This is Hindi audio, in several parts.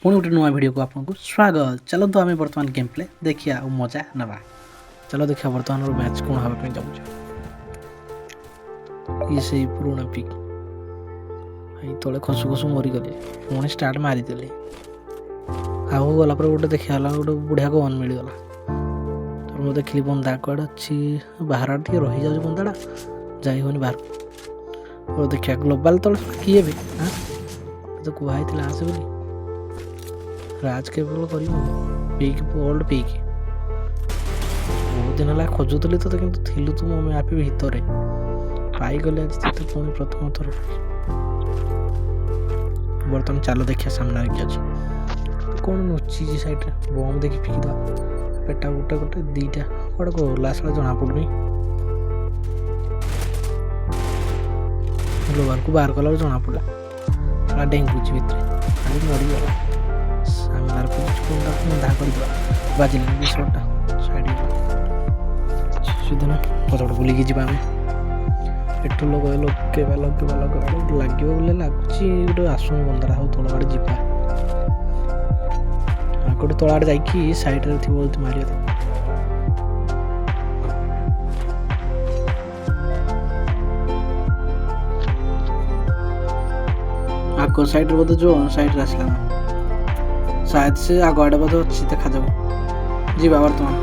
पुणी गोटे नुआ भिडियो को आपको स्वागत। चलतु आम बर्तमान गेम प्ले देखिया और मजा नवा। चलो देखिया बर्तमान मैच कौन हाँ जाऊँ ये से पुराणा पिक तले खसु खसु मरीगली पुणी स्टार्ट मारिदेली आगे गला गोटे देखा गोटे बुढ़िया को वन मिलगला तो मुझे देखिली बंदा कड़े अच्छी बाहर टे रही जाऊँ बंदाटा जाई होनी बाहर को देखिया ग्लोबाल तले किए भी हाँ तो कहुई आसे बोली राज केवल कर पीक ओल्ड पीक बहुत दिन है खोजुली तो किंतु थिलु तू मो मैप भितर पाईगले आज तो पुणी प्रथम थर बर्तमान चलो देखिए सामने किए अच्छे कौन नुची सैड्रे बम देखी फिकिद पेटा गोटे गोटे दीटा कौटे गला साला जना पड़ुनी ग्लोबाल को बाहर कला जना पड़ा साला डेंगुची भितर खाली मरीगला सामनार बाजिल शॉटा साइड सुधना पचड़ बुलिकी जी एठू लगे लगे लगे बोले लगुच गोटे आसुन बंदा हाउ तल आड़े जा गोटे तल आड़े जा सैड्रे थी मार आग सैड्रे बोधे जो सैड्रे आसला शायद से आग आड़े बोधे अच्छी देखा जाओ जी बर्तमान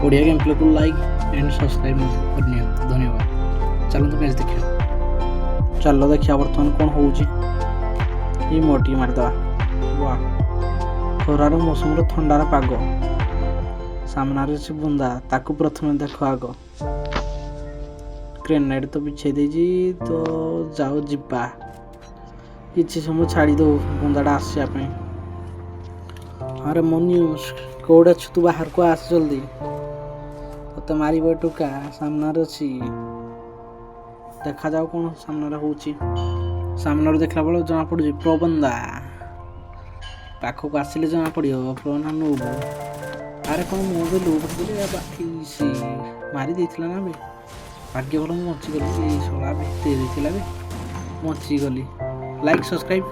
ओडिया गेम प्ले को लाइक एंड सब्सक्राइब करनी धन्यवाद। चलो तो मैच देखिए चलो देखिए बर्तमान कौन हो मोटी मारिदे वाह खरार मौसम ठंडार पाग सामने से बुंदा ताकू प्रथम देख आग ग्रेनेड तो बिछे देजी तो जाओ जीवा किसी समय छाड़ी दो बुंदाटा आसापी अरे मनीष कौड़े अच्छु तू बाहर को आस जल्दी तो मार टुका सामने अच्छी देखा जाओ कौन सामने होमने देखला बेल जना पड़ी प्रो बंदा पाखक आसिले जना पड़ो प्रो ना लूब अरे कौन मुझे लूब बाकी मारी देला ना बे भाग्य भल बचीगली सला बे बचीगली लाइक सब्सक्राइब